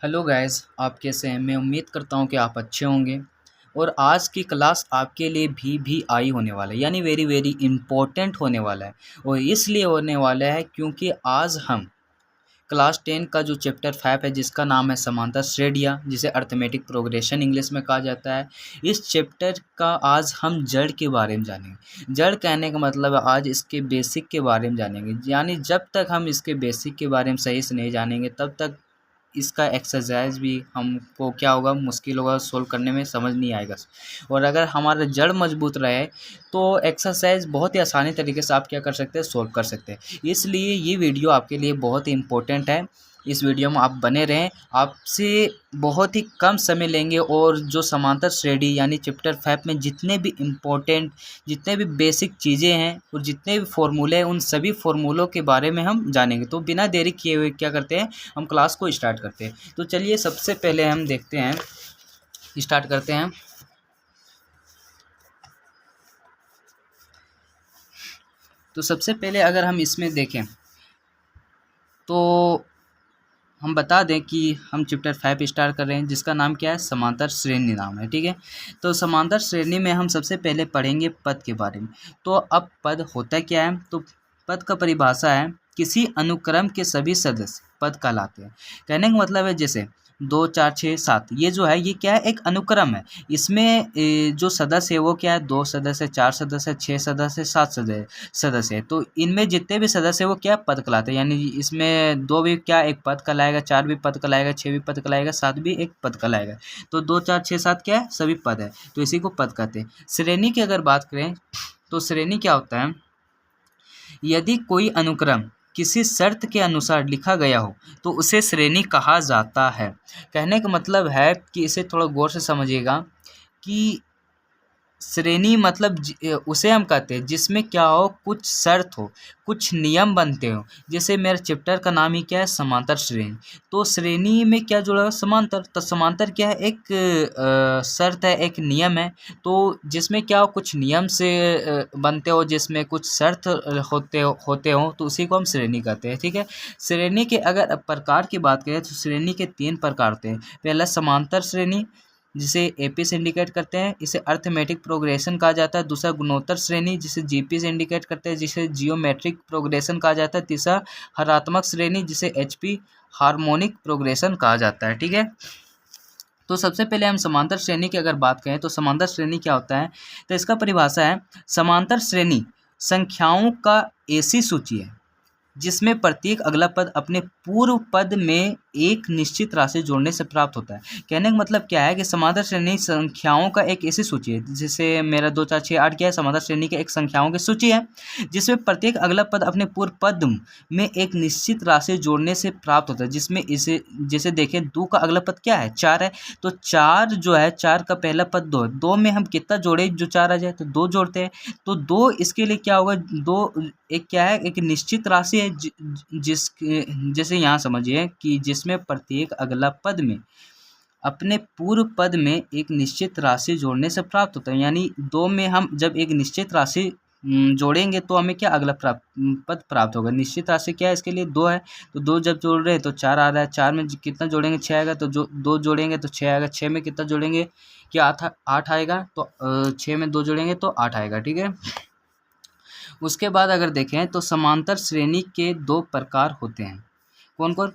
Hello guys, आप कैसे हैं? मैं उम्मीद करता हूँ कि आप अच्छे होंगे। और आज की क्लास आपके लिए VVI होने वाला है, यानी वेरी वेरी इम्पोर्टेंट होने वाला है। और इसलिए होने वाला है क्योंकि आज हम क्लास 10 का जो चैप्टर 5 है, जिसका नाम है समांतर श्रेणियाँ, जिसे अर्थमेटिक प्रोग्रेशन इंग्लिश में कहा जाता है। इस चैप्टर का आज हम जड़ के बारे में जानेंगे। जड़ कहने का मतलब है आज इसके बेसिक के बारे में जानेंगे, यानी जब तक हम इसके बेसिक के बारे में सही से नहीं जानेंगे तब तक इसका एक्सरसाइज भी हमको क्या होगा, मुश्किल होगा, सोल्व करने में समझ नहीं आएगा। और अगर हमारा जड़ मजबूत रहे तो एक्सरसाइज बहुत ही आसानी तरीके से आप क्या कर सकते हैं, सोल्व कर सकते हैं। इसलिए ये वीडियो आपके लिए बहुत ही इम्पोर्टेंट है। इस वीडियो में आप बने रहें, आपसे बहुत ही कम समय लेंगे और जो समांतर श्रेणी यानी चैप्टर 5 में जितने भी इम्पोर्टेंट, जितने भी बेसिक चीज़ें हैं और जितने भी फॉर्मूले हैं, उन सभी फॉर्मूलों के बारे में हम जानेंगे। तो बिना देरी किए हुए क्या करते हैं, हम क्लास को स्टार्ट करते हैं। तो चलिए सबसे पहले हम देखते हैं, स्टार्ट करते हैं। तो सबसे पहले अगर हम इसमें देखें तो हम बता दें कि हम चैप्टर 5 स्टार्ट कर रहे हैं, जिसका नाम क्या है, समांतर श्रेणी नाम है। ठीक है, तो समांतर श्रेणी में हम सबसे पहले पढ़ेंगे पद के बारे में। तो अब पद होता क्या है, तो पद का परिभाषा है किसी अनुक्रम के सभी सदस्य पद कहलाते हैं। कहने का मतलब है जैसे 2 4 6 7, ये जो है ये क्या है, एक अनुक्रम है। इसमें जो सदस्य है वो क्या है, 2 सदस्य, 4 सदस्य, 6 सदस्य, 7 सदस्य है। तो इनमें जितने भी सदस्य है वो क्या पद कहलाते हैं। यानी इसमें 2 भी क्या एक पद कहलाएगा, 4 भी पद कहलाएगा, 6 भी पद कहलाएगा, 7 भी एक पद कहलाएगा। तो 2 4 6 7 क्या है, सभी पद है, तो इसी को पद कहते हैं। श्रेणी की अगर बात करें तो श्रेणी क्या होता है, यदि कोई अनुक्रम किसी शर्त के अनुसार लिखा गया हो तो उसे श्रेणी कहा जाता है। कहने का मतलब है कि इसे थोड़ा गौर से समझिएगा कि श्रेणी मतलब उसे हम कहते हैं जिसमें क्या हो, कुछ शर्त हो, कुछ नियम बनते हो। जैसे मेरे चैप्टर का नाम ही क्या है, समांतर श्रेणी। तो श्रेणी में क्या जुड़ा है, समांतर। तो समांतर क्या है, एक शर्त है, एक नियम है। तो जिसमें क्या हो, कुछ नियम से बनते हो, जिसमें कुछ शर्त होते हो, तो उसी को हम श्रेणी कहते हैं। ठीक है, श्रेणी के अगर प्रकार की बात करें तो श्रेणी के 3 प्रकार होते हैं। पहला समांतर श्रेणी, जिसे एपी से इंडिकेट करते हैं, इसे अर्थमेटिक प्रोग्रेशन कहा जाता है। दूसरा गुणोत्तर श्रेणी, जिसे जीपी से इंडिकेट करते हैं, जिसे जियोमेट्रिक प्रोग्रेशन कहा जाता है। तीसरा हरात्मक श्रेणी, जिसे एचपी हार्मोनिक प्रोग्रेशन कहा जाता है। ठीक है, तो सबसे पहले हम समांतर श्रेणी की अगर बात करें तो समांतर श्रेणी क्या होता है, तो इसका परिभाषा है समांतर श्रेणी संख्याओं का ऐसी सूची है जिसमें प्रत्येक अगला पद अपने पूर्व पद में एक निश्चित राशि जोड़ने से प्राप्त होता है। कहने का मतलब क्या है कि समांतर श्रेणी संख्याओं का एक ऐसी सूची है, जैसे मेरा 2 4 6 8 क्या है, समांतर श्रेणी की एक संख्याओं की सूची है जिसमें प्रत्येक अगला पद अपने पूर्व पद में एक निश्चित राशि जोड़ने से प्राप्त होता है। जिसमें इसे जैसे देखें, 2 का अगला पद क्या है, 4 है। तो 4 जो है, 4 का पहला पद 2 है, 2 में हम कितना जोड़े जो 4 आ जाए, तो 2 जोड़ते हैं। तो 2 इसके लिए क्या होगा, 2 एक क्या है, एक निश्चित राशि है जिस जैसे यहाँ समझिए कि जिसमें प्रत्येक अगला पद में अपने पूर्व पद में एक निश्चित राशि जोड़ने से प्राप्त होता है। यानी 2 में हम जब एक निश्चित राशि जोड़ेंगे तो हमें क्या अगला पद प्राप्त होगा। निश्चित राशि क्या है, इसके लिए 2 है, तो 2 जब जोड़ रहे हैं तो 4 आ रहा है। 4 में कितना जोड़ेंगे, 6 आएगा, तो जो 2 जोड़ेंगे तो 6 आएगा। 6 में कितना जोड़ेंगे, क्या 8 आएगा, तो 6 में 2 जोड़ेंगे तो 8 आएगा। ठीक है, उसके बाद अगर देखें तो समांतर श्रेणी के 2 प्रकार होते हैं। कौन कौन,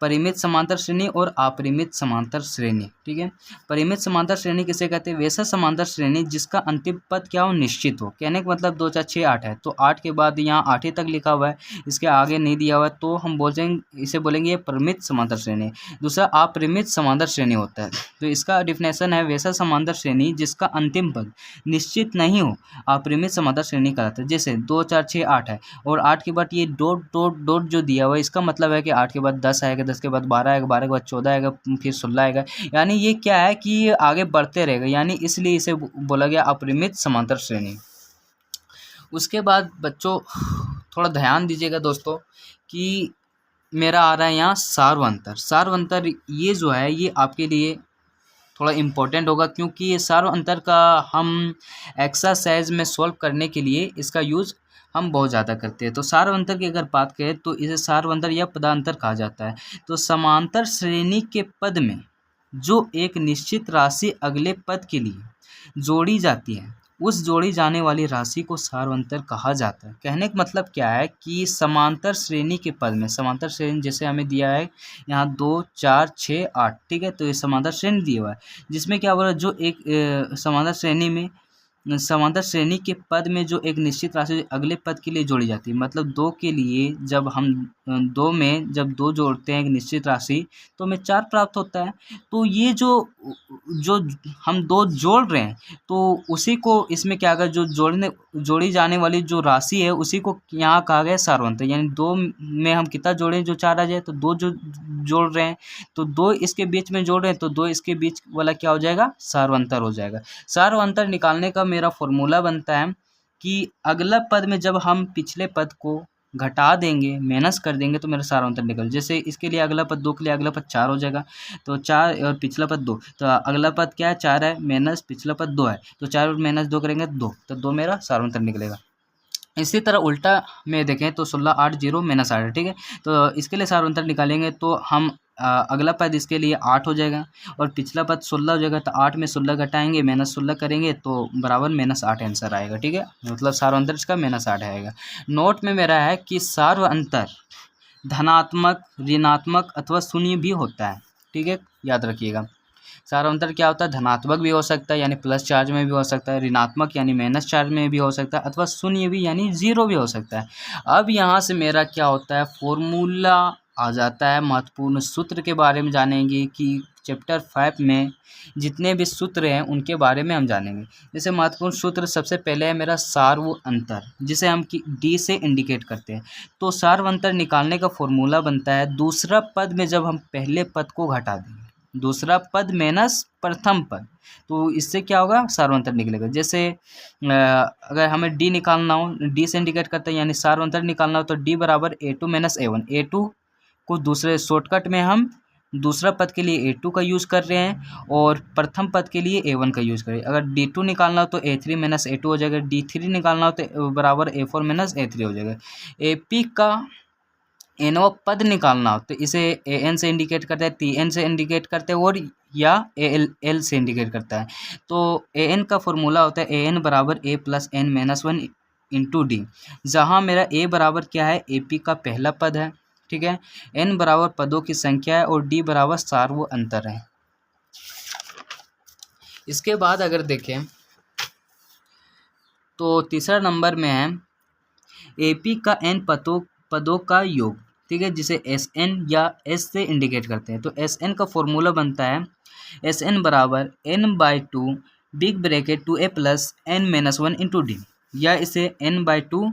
परिमित समांतर श्रेणी और अपरिमित समांतर श्रेणी। ठीक है, परिमित समांतर श्रेणी किसे कहते हैं, वैसा समांतर श्रेणी जिसका अंतिम पद क्या हो, निश्चित हो। कहने का मतलब 2 4 6 8 है, तो 8 के बाद यहाँ 8 ही तक लिखा हुआ है, इसके आगे नहीं दिया हुआ है, तो हम बोलेंगे, इसे बोलेंगे ये परिमित समांतर श्रेणी। दूसरा अपरिमित समांतर श्रेणी होता है, तो इसका डिफिनेशन है वैसा समांतर श्रेणी जिसका अंतिम पद निश्चित नहीं हो, अपरिमित समांतर श्रेणी कहलाता है। जैसे 2 4 6 8 है और 8 के बाद ये डॉट डॉट डॉट जो दिया हुआ है, इसका मतलब है कि 8 के बाद 10 आएगा, 10 के बाद 12 आएगा, 12 के बाद 14 आएगा, फिर 16 आएगा। यानी ये क्या है कि ये आगे बढ़ते रहेगा, यानी इसलिए इसे बोला गया अपरिमित समांतर श्रेणी। उसके बाद बच्चों थोड़ा ध्यान दीजिएगा दोस्तों कि मेरा आ रहा है यहाँ सार्वंतर। सार्वंतर ये जो है ये आपके लिए थोड़ा इम्पोर्टेंट होगा, क्योंकि ये सार्वंतर का हम एक्सरसाइज में सॉल्व करने के लिए इसका यूज़ हम बहुत ज़्यादा करते हैं। तो सार्वंतर की अगर बात करें तो इसे सार्वंतर या पदांतर कहा जाता है। तो समांतर श्रेणी के पद में जो एक निश्चित राशि अगले पद के लिए जोड़ी जाती है, उस जोड़ी जाने वाली राशि को सार्वंतर कहा जाता है। कहने का मतलब क्या है कि समांतर श्रेणी के पद में, समांतर श्रेणी जैसे हमें दिया है यहाँ 2, 4, 6, 8, ठीक है, तो ये समांतर श्रेणी दिया हुआ है, जिसमें क्या हो रहा है, जो एक समांतर श्रेणी के पद में जो एक निश्चित राशि अगले पद के लिए जोड़ी जाती है। मतलब 2 के लिए जब हम 2 में जब 2 जोड़ते हैं एक निश्चित राशि तो हमें 4 प्राप्त होता है। तो ये जो हम 2 जोड़ रहे हैं तो उसी को इसमें क्या होगा, जो जोड़ी जाने वाली जो राशि है उसी को यहाँ कहा गया सार्वंतर। यानी 2 में हम कितना जोड़ें जो 4 आ जाए, तो 2 जो जोड़ रहे हैं तो 2 इसके बीच में जोड़ रहे हैं तो 2 इसके बीच वाला क्या हो जाएगा, सार्वंतर हो जाएगा। सार्वंतर निकालने का मेरा फॉर्मूला बनता है कि अगला पद में जब हम पिछले पद को घटा देंगे, माइनस कर देंगे तो मेरा सार्वंतर निकल। जैसे इसके लिए अगला पद 2 के लिए अगला पद 4 हो जाएगा, तो 4 और पिछला पद 2, तो अगला पद क्या है 4 है, माइनस पिछला पद 2 है, तो 4 और माइनस 2 करेंगे 2, तो 2 मेरा सार्वंतर निकलेगा। इसी तरह उल्टा में देखें तो 16, 8, 0, माइनस 8 है, ठीक है। तो इसके लिए सार्वंतर निकालेंगे तो हम अगला पद इसके लिए 8 हो जाएगा और पिछला पद 16 हो जाएगा, तो 8 में 16 घटाएंगे, माइनस 16 करेंगे तो बराबर माइनस 8 आंसर आएगा, ठीक है। मतलब सार्वंतर इसका माइनस 8 आएगा। नोट में मेरा है कि सार्वंतर धनात्मक, ऋणात्मक अथवा शून्य भी होता है, ठीक है, याद रखिएगा। सार्वंतर क्या होता है, धनात्मक भी हो सकता है यानी प्लस चार्ज में भी हो सकता है, ऋणात्मक यानी माइनस चार्ज में भी हो सकता है, अथवा शून्य भी यानी 0 भी हो सकता है। अब यहाँ से मेरा क्या होता है, फॉर्मूला आ जाता है। महत्वपूर्ण सूत्र के बारे में जानेंगे कि चैप्टर 5 में जितने भी सूत्र हैं उनके बारे में हम जानेंगे। जैसे महत्वपूर्ण सूत्र सबसे पहले है मेरा सार्वंतर, जिसे हम डी से इंडिकेट करते हैं। तो सार्वंतर निकालने का फॉर्मूला बनता है दूसरा पद में जब हम पहले पद को घटा देंगे, दूसरा पद माइनस प्रथम पद, तो इससे क्या होगा, सार्वंतर निकलेगा। जैसे अगर हमें डी निकालना हो, डी से इंडिकेट करते हैं यानी सार्वंतर निकालना हो, तो डी बराबर A2 माइनस A1। A2 को दूसरे शॉर्टकट में हम दूसरा पद के लिए A2 का यूज़ कर रहे हैं और प्रथम पद के लिए A1 का यूज़ करें। अगर D2 निकालना हो तो A3 माइनस A2 हो जाएगा, D3 निकालना हो तो बराबर A4 माइनस A3 हो जाएगा। AP का nवां पद निकालना हो तो इसे an से इंडिकेट करते हैं, tn से इंडिकेट करते हैं और या al से इंडिकेट करता है। तो an का फॉर्मूला होता है an बराबर a plus n minus 1 into D, जहाँ मेरा a बराबर क्या है, AP का पहला पद है, ठीक है, n बराबर पदों की संख्या है और d बराबर सार्वंतर है। इसके बाद अगर देखें तो तीसरा नंबर में है AP का n पदों का योग, ठीक है, जिसे Sn या S से इंडिकेट करते हैं। तो Sn का फॉर्मूला बनता है Sn बराबर n/2 big bracket 2a plus n minus 1 into D, या इसे n/2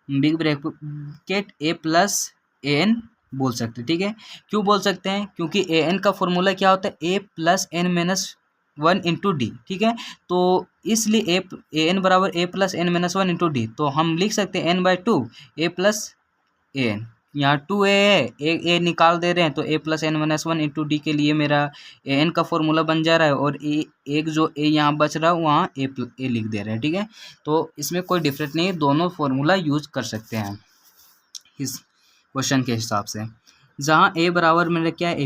big bracket a plus an बोल सकते हैं, ठीक है। क्यों बोल सकते हैं, क्योंकि an का फॉर्मूला क्या होता है, a plus n minus 1 into D, ठीक है। तो इसलिए an बराबर a plus n minus 1 into D, तो हम लिख सकते हैं n/2 a प्लस an, यहाँ 2a है, a निकाल दे रहे हैं तो a plus n minus 1 into D के लिए मेरा an का फॉर्मूला बन जा रहा है और एक जो a यहाँ बच रहा है वहाँ a लिख दे रहे हैं, ठीक है। तो इसमें कोई डिफरेंस नहीं है, दोनों फॉर्मूला यूज कर सकते हैं इस क्वेश्चन के हिसाब से। जहाँ a बराबर मेरा क्या है,